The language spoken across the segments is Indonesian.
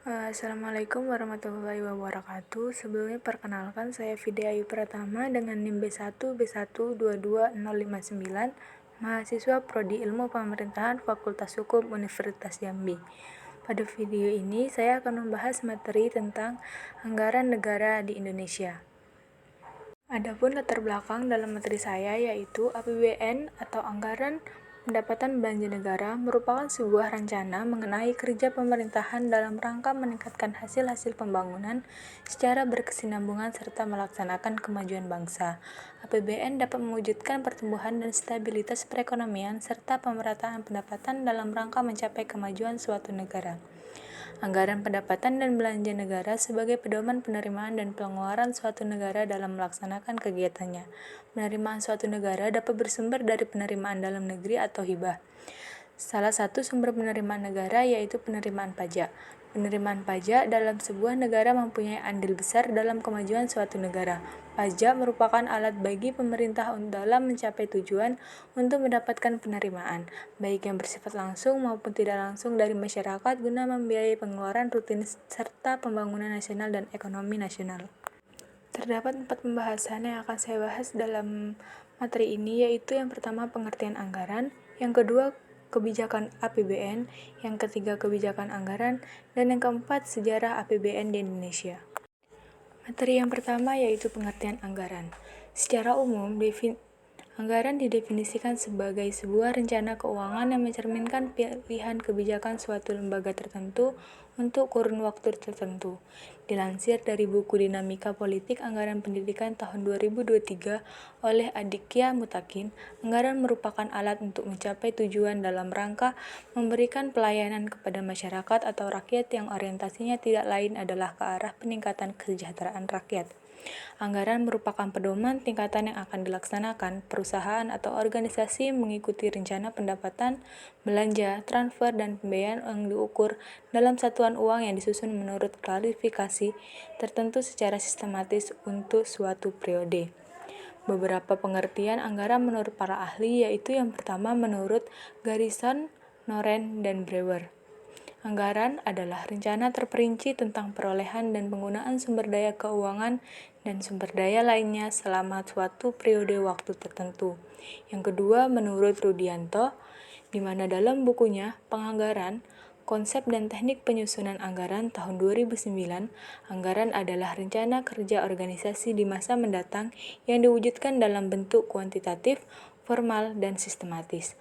Assalamualaikum warahmatullahi wabarakatuh. Sebelumnya perkenalkan saya Vidya Ayu Pratama dengan NIM B1B1222059, mahasiswa Prodi Ilmu Pemerintahan Fakultas Hukum Universitas Jambi. Pada video ini saya akan membahas materi tentang anggaran negara di Indonesia. Adapun latar belakang dalam materi saya yaitu APBN atau Anggaran Pendapatan Belanja Negara merupakan sebuah rencana mengenai kerja pemerintahan dalam rangka meningkatkan hasil-hasil pembangunan secara berkesinambungan serta melaksanakan kemajuan bangsa. APBN dapat mewujudkan pertumbuhan dan stabilitas perekonomian serta pemerataan pendapatan dalam rangka mencapai kemajuan suatu negara. Anggaran pendapatan dan belanja negara sebagai pedoman penerimaan dan pengeluaran suatu negara dalam melaksanakan kegiatannya. Penerimaan suatu negara dapat bersumber dari penerimaan dalam negeri atau hibah. Salah satu sumber penerimaan negara yaitu penerimaan pajak. Penerimaan pajak dalam sebuah negara mempunyai andil besar dalam kemajuan suatu negara. Pajak merupakan alat bagi pemerintah dalam mencapai tujuan untuk mendapatkan penerimaan, baik yang bersifat langsung maupun tidak langsung dari masyarakat guna membiayai pengeluaran rutin serta pembangunan nasional dan ekonomi nasional. Terdapat 4 pembahasan yang akan saya bahas dalam materi ini, yaitu yang pertama pengertian anggaran, yang kedua kebijakan APBN, yang ketiga kebijakan anggaran, dan yang keempat sejarah APBN di Indonesia. Materi yang pertama yaitu pengertian anggaran. Secara umum, anggaran didefinisikan sebagai sebuah rencana keuangan yang mencerminkan pilihan kebijakan suatu lembaga tertentu untuk kurun waktu tertentu. Dilansir dari buku Dinamika Politik Anggaran Pendidikan tahun 2023 oleh Aditya Mutakin, anggaran merupakan alat untuk mencapai tujuan dalam rangka memberikan pelayanan kepada masyarakat atau rakyat yang orientasinya tidak lain adalah ke arah peningkatan kesejahteraan rakyat. Anggaran merupakan pedoman tingkatan yang akan dilaksanakan perusahaan atau organisasi mengikuti rencana pendapatan, belanja, transfer, dan pembiayaan yang diukur dalam satuan uang yang disusun menurut klasifikasi tertentu secara sistematis untuk suatu periode. Beberapa pengertian anggaran menurut para ahli yaitu yang pertama menurut Garrison, Noren, dan Brewer. Anggaran adalah rencana terperinci tentang perolehan dan penggunaan sumber daya keuangan dan sumber daya lainnya selama suatu periode waktu tertentu. Yang kedua, menurut Rudianto, di mana dalam bukunya Penganggaran, Konsep dan Teknik Penyusunan Anggaran tahun 2009, anggaran adalah rencana kerja organisasi di masa mendatang yang diwujudkan dalam bentuk kuantitatif, formal, dan sistematis.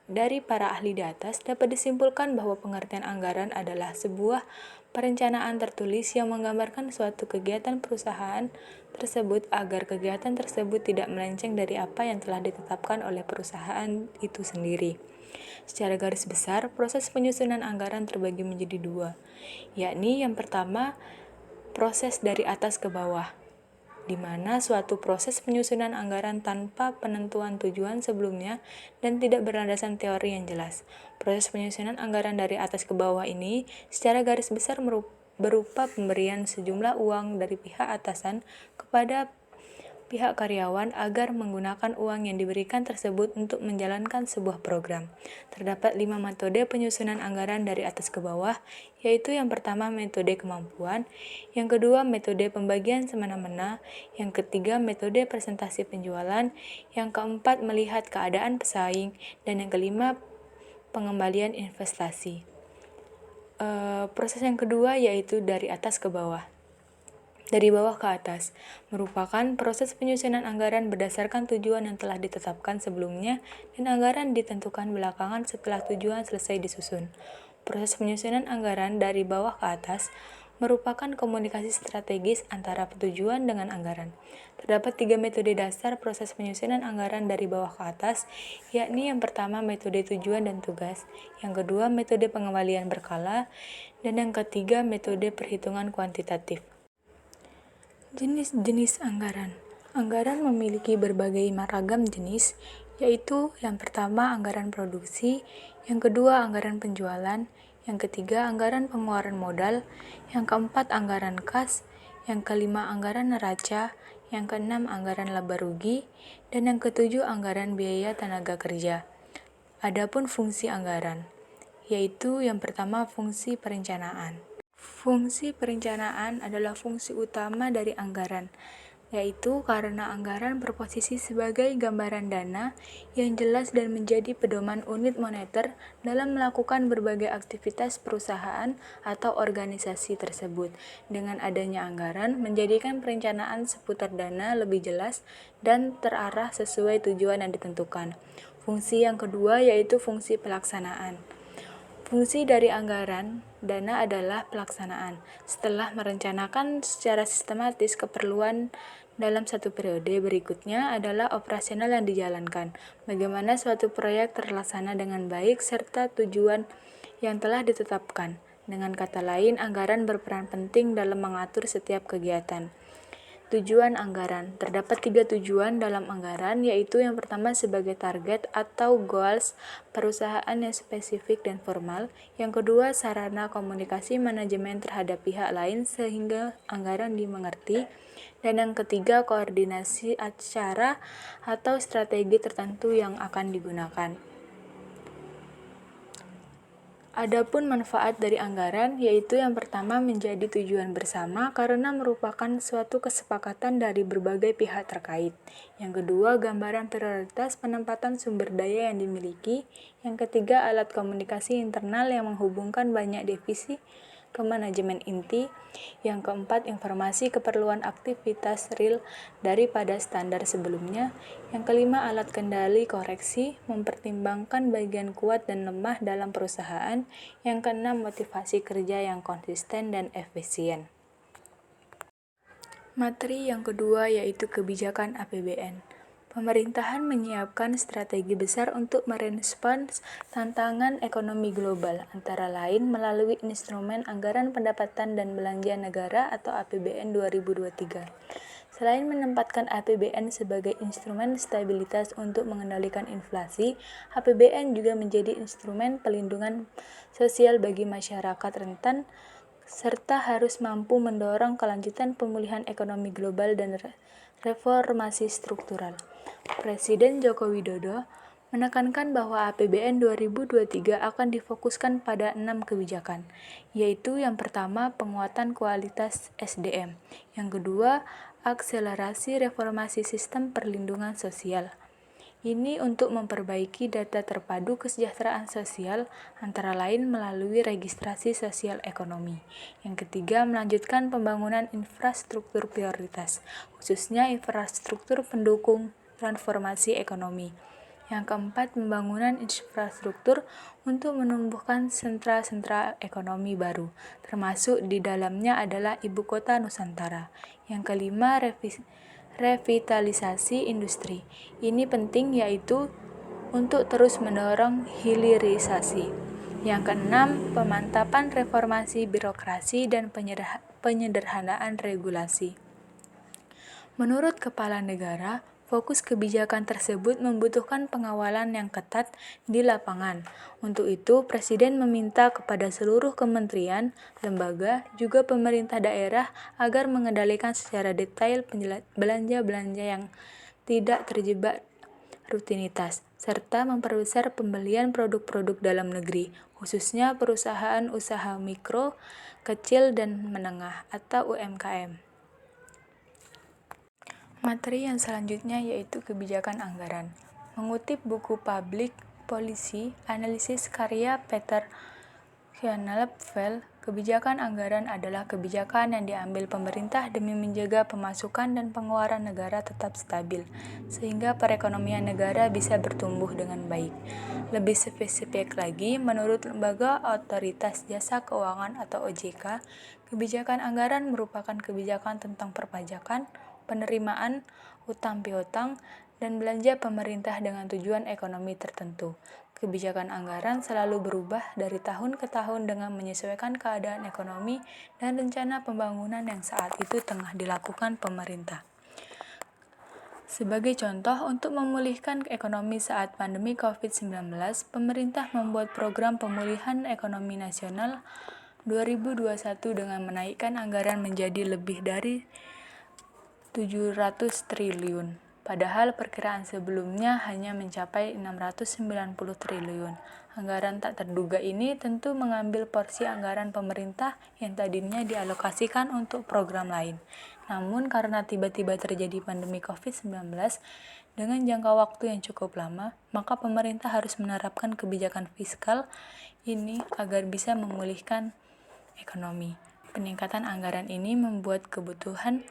Dari para ahli di atas dapat disimpulkan bahwa pengertian anggaran adalah sebuah perencanaan tertulis yang menggambarkan suatu kegiatan perusahaan tersebut agar kegiatan tersebut tidak melenceng dari apa yang telah ditetapkan oleh perusahaan itu sendiri. Secara garis besar, proses penyusunan anggaran terbagi menjadi dua, yakni yang pertama, proses dari atas ke bawah, di mana suatu proses penyusunan anggaran tanpa penentuan tujuan sebelumnya dan tidak berlandasan teori yang jelas. Proses penyusunan anggaran dari atas ke bawah ini secara garis besar berupa pemberian sejumlah uang dari pihak atasan kepada pihak karyawan agar menggunakan uang yang diberikan tersebut untuk menjalankan sebuah program. Terdapat 5 metode penyusunan anggaran dari atas ke bawah, yaitu yang pertama metode kemampuan, yang kedua metode pembagian semena-mena, yang ketiga metode presentasi penjualan, yang keempat melihat keadaan pesaing, dan yang kelima pengembalian investasi. Proses yang kedua yaitu dari atas ke bawah. Dari bawah ke atas, merupakan proses penyusunan anggaran berdasarkan tujuan yang telah ditetapkan sebelumnya dan anggaran ditentukan belakangan setelah tujuan selesai disusun. Proses penyusunan anggaran dari bawah ke atas merupakan komunikasi strategis antara tujuan dengan anggaran. Terdapat 3 metode dasar proses penyusunan anggaran dari bawah ke atas, yakni yang pertama metode tujuan dan tugas, yang kedua metode pengembalian berkala, dan yang ketiga metode perhitungan kuantitatif. Jenis-jenis anggaran. Anggaran memiliki berbagai ragam jenis, yaitu yang pertama anggaran produksi, yang kedua anggaran penjualan, yang ketiga anggaran pengeluaran modal, yang keempat anggaran kas, yang kelima anggaran neraca, yang keenam anggaran laba rugi, dan yang ketujuh anggaran biaya tenaga kerja. Adapun fungsi anggaran. yaitu yang pertama fungsi perencanaan. Fungsi perencanaan adalah fungsi utama dari anggaran, yaitu karena anggaran berposisi sebagai gambaran dana yang jelas dan menjadi pedoman unit moneter dalam melakukan berbagai aktivitas perusahaan atau organisasi tersebut. Dengan adanya anggaran, menjadikan perencanaan seputar dana lebih jelas dan terarah sesuai tujuan yang ditentukan. Fungsi yang kedua yaitu fungsi pelaksanaan. Fungsi dari anggaran dana adalah pelaksanaan. Setelah merencanakan secara sistematis keperluan dalam satu periode, berikutnya adalah operasional yang dijalankan. Bagaimana suatu proyek terlaksana dengan baik serta tujuan yang telah ditetapkan. Dengan kata lain, anggaran berperan penting dalam mengatur setiap kegiatan. Tujuan anggaran. Terdapat 3 tujuan dalam anggaran, yaitu yang pertama sebagai target atau goals perusahaan yang spesifik dan formal, yang kedua sarana komunikasi manajemen terhadap pihak lain sehingga anggaran dimengerti, dan yang ketiga koordinasi acara atau strategi tertentu yang akan digunakan. Adapun manfaat dari anggaran, yaitu yang pertama menjadi tujuan bersama karena merupakan suatu kesepakatan dari berbagai pihak terkait. Yang kedua, gambaran prioritas penempatan sumber daya yang dimiliki. Yang ketiga, alat komunikasi internal yang menghubungkan banyak divisi ke manajemen inti. Yang keempat, informasi keperluan aktivitas real daripada standar sebelumnya. Yang kelima, alat kendali koreksi, mempertimbangkan bagian kuat dan lemah dalam perusahaan. Yang keenam, motivasi kerja yang konsisten dan efisien. Materi yang kedua yaitu kebijakan APBN. Pemerintahan menyiapkan strategi besar untuk merespons tantangan ekonomi global, antara lain melalui instrumen anggaran pendapatan dan belanja negara atau APBN 2023. Selain menempatkan APBN sebagai instrumen stabilitas untuk mengendalikan inflasi, APBN juga menjadi instrumen pelindungan sosial bagi masyarakat rentan serta harus mampu mendorong kelanjutan pemulihan ekonomi global dan reformasi struktural. Presiden Joko Widodo menekankan bahwa APBN 2023 akan difokuskan pada 6 kebijakan, yaitu yang pertama penguatan kualitas SDM, yang kedua akselerasi reformasi sistem perlindungan sosial. Ini untuk memperbaiki data terpadu kesejahteraan sosial, antara lain melalui registrasi sosial ekonomi. Yang ketiga, melanjutkan pembangunan infrastruktur prioritas, khususnya infrastruktur pendukung transformasi ekonomi. Yang keempat, pembangunan infrastruktur untuk menumbuhkan sentra-sentra ekonomi baru, termasuk di dalamnya adalah Ibu Kota Nusantara. Yang kelima, revitalisasi industri. Ini penting yaitu untuk terus mendorong hilirisasi. Yang keenam, pemantapan reformasi birokrasi dan penyederhanaan regulasi. Menurut Kepala Negara, fokus kebijakan tersebut membutuhkan pengawalan yang ketat di lapangan. Untuk itu, Presiden meminta kepada seluruh kementerian, lembaga, juga pemerintah daerah agar mengendalikan secara detail belanja-belanja yang tidak terjebak rutinitas, serta memperbesar pembelian produk-produk dalam negeri, khususnya perusahaan usaha mikro, kecil, dan menengah atau UMKM. Materi yang selanjutnya yaitu kebijakan anggaran. Mengutip buku Public Policy Analysis karya Peter Knapfel, kebijakan anggaran adalah kebijakan yang diambil pemerintah demi menjaga pemasukan dan pengeluaran negara tetap stabil, sehingga perekonomian negara bisa bertumbuh dengan baik. Lebih spesifik lagi, menurut Lembaga Otoritas Jasa Keuangan atau OJK, kebijakan anggaran merupakan kebijakan tentang perpajakan, penerimaan, utang piutang, dan belanja pemerintah dengan tujuan ekonomi tertentu. Kebijakan anggaran selalu berubah dari tahun ke tahun dengan menyesuaikan keadaan ekonomi dan rencana pembangunan yang saat itu tengah dilakukan pemerintah. Sebagai contoh, untuk memulihkan ekonomi saat pandemi COVID-19, pemerintah membuat program pemulihan ekonomi nasional 2021 dengan menaikkan anggaran menjadi lebih dari 700 triliun. padahal perkiraan sebelumnya hanya mencapai 690 triliun. Anggaran tak terduga ini tentu mengambil porsi anggaran pemerintah yang tadinya dialokasikan untuk program lain. Namun karena tiba-tiba terjadi pandemi COVID-19 dengan jangka waktu yang cukup lama, maka pemerintah harus menerapkan kebijakan fiskal ini agar bisa memulihkan ekonomi. Peningkatan anggaran ini membuat kebutuhan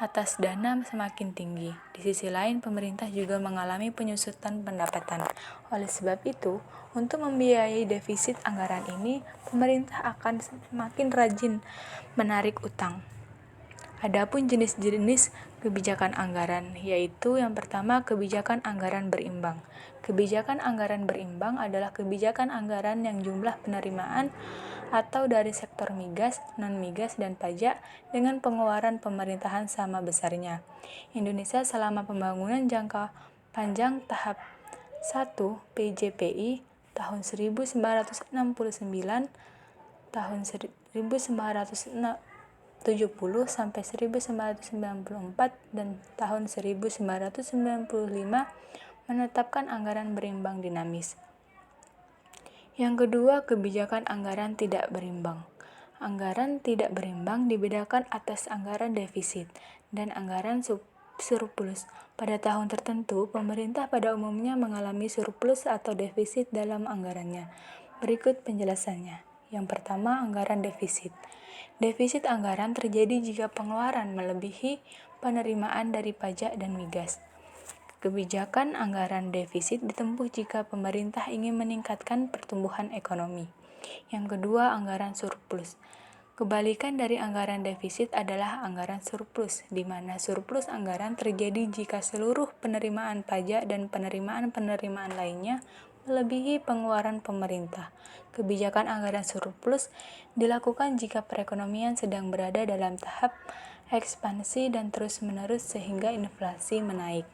atas dana semakin tinggi. Di sisi lain, pemerintah juga mengalami penyusutan pendapatan. Oleh sebab itu, untuk membiayai defisit anggaran ini, pemerintah akan semakin rajin menarik utang. Adapun jenis-jenis kebijakan anggaran, yaitu yang pertama kebijakan anggaran berimbang. Kebijakan anggaran berimbang adalah kebijakan anggaran yang jumlah penerimaan atau dari sektor migas, non-migas, dan pajak dengan pengeluaran pemerintahan sama besarnya. Indonesia selama pembangunan jangka panjang tahap 1 PJPI tahun 1969, tahun 1970 sampai 1994 dan tahun 1995 menetapkan anggaran berimbang dinamis. Yang kedua, kebijakan anggaran tidak berimbang. Anggaran tidak berimbang dibedakan atas anggaran defisit dan anggaran surplus. Pada tahun tertentu, pemerintah pada umumnya mengalami surplus atau defisit dalam anggarannya. Berikut penjelasannya. Yang pertama, anggaran defisit. Defisit anggaran terjadi jika pengeluaran melebihi penerimaan dari pajak dan migas. Kebijakan anggaran defisit ditempuh jika pemerintah ingin meningkatkan pertumbuhan ekonomi. Yang kedua, anggaran surplus. Kebalikan dari anggaran defisit adalah anggaran surplus, di mana surplus anggaran terjadi jika seluruh penerimaan pajak dan penerimaan-penerimaan lainnya melebihi pengeluaran pemerintah. Kebijakan anggaran surplus dilakukan jika perekonomian sedang berada dalam tahap ekspansi dan terus-menerus sehingga inflasi menaik.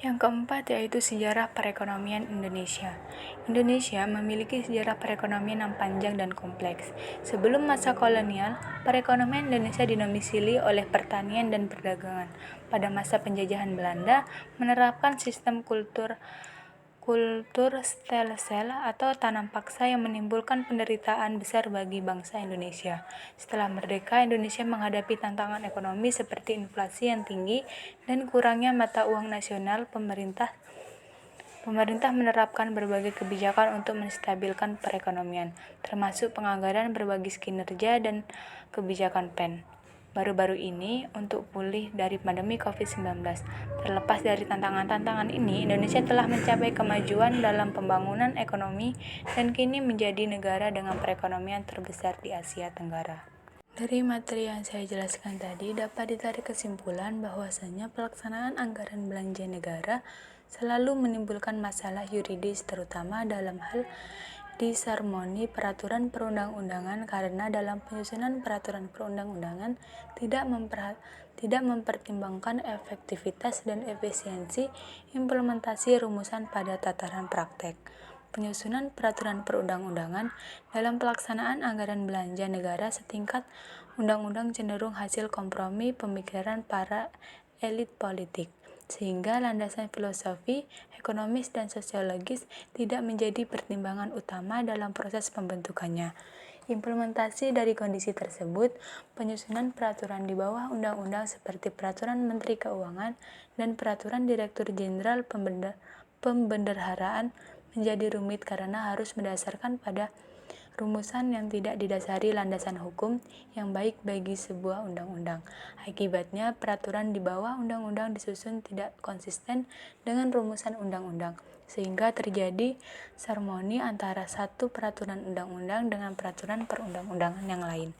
Yang keempat yaitu sejarah perekonomian Indonesia. Indonesia memiliki sejarah perekonomian yang panjang dan kompleks. Sebelum masa kolonial, perekonomian Indonesia didomisili oleh pertanian dan perdagangan. Pada masa penjajahan Belanda, menerapkan sistem kultur stelsel atau tanam paksa yang menimbulkan penderitaan besar bagi bangsa Indonesia. Setelah merdeka, Indonesia menghadapi tantangan ekonomi seperti inflasi yang tinggi dan kurangnya mata uang nasional. Pemerintah menerapkan berbagai kebijakan untuk menstabilkan perekonomian, termasuk penganggaran berbagai kinerja dan kebijakan PEN. Baru-baru ini untuk pulih dari pandemi COVID-19. Terlepas dari tantangan-tantangan ini, Indonesia telah mencapai kemajuan dalam pembangunan ekonomi dan kini menjadi negara dengan perekonomian terbesar di Asia Tenggara. Dari materi yang saya jelaskan tadi, dapat ditarik kesimpulan bahwasanya pelaksanaan anggaran belanja negara selalu menimbulkan masalah yuridis, terutama dalam hal disharmoni peraturan perundang-undangan karena dalam penyusunan peraturan perundang-undangan tidak mempertimbangkan efektivitas dan efisiensi implementasi rumusan pada tataran praktek. Penyusunan peraturan perundang-undangan dalam pelaksanaan anggaran belanja negara setingkat undang-undang cenderung hasil kompromi pemikiran para elit politik, sehingga landasan filosofi, ekonomis, dan sosiologis tidak menjadi pertimbangan utama dalam proses pembentukannya. Implementasi dari kondisi tersebut, penyusunan peraturan di bawah undang-undang seperti Peraturan Menteri Keuangan dan Peraturan Direktur Jenderal Pembendaharaan menjadi rumit karena harus mendasarkan pada rumusan yang tidak didasari landasan hukum yang baik bagi sebuah undang-undang. Akibatnya, peraturan di bawah undang-undang disusun tidak konsisten dengan rumusan undang-undang, sehingga terjadi disharmoni antara satu peraturan undang-undang dengan peraturan perundang-undangan yang lain.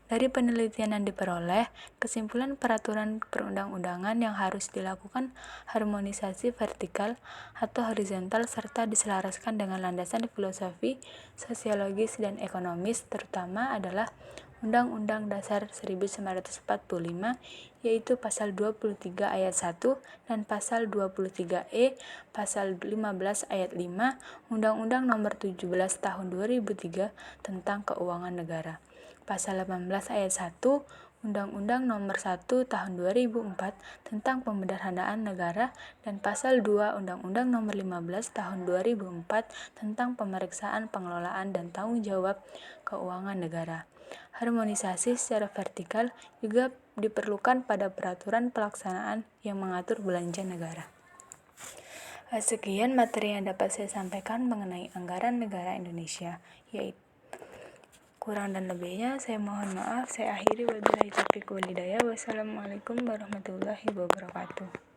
Dari penelitian yang diperoleh, kesimpulan peraturan perundang-undangan yang harus dilakukan harmonisasi vertikal atau horizontal serta diselaraskan dengan landasan filosofi, sosiologis, dan ekonomis terutama adalah Undang-Undang Dasar 1945, yaitu Pasal 23 Ayat 1 dan Pasal 23E, Pasal 15 Ayat 5, Undang-Undang Nomor 17 Tahun 2003 tentang Keuangan Negara. Pasal 18 Ayat 1 Undang-Undang Nomor 1 Tahun 2004 tentang Penyederhanaan Negara dan Pasal 2 Undang-Undang Nomor 15 Tahun 2004 tentang Pemeriksaan Pengelolaan dan Tanggung Jawab Keuangan Negara. Harmonisasi secara vertikal juga diperlukan pada peraturan pelaksanaan yang mengatur belanja negara. Sekian materi yang dapat saya sampaikan mengenai anggaran negara Indonesia, yaitu kurang dan lebihnya saya mohon maaf. Saya akhiri, wabillahi taufiq wal hidayah. Wassalamualaikum warahmatullahi wabarakatuh.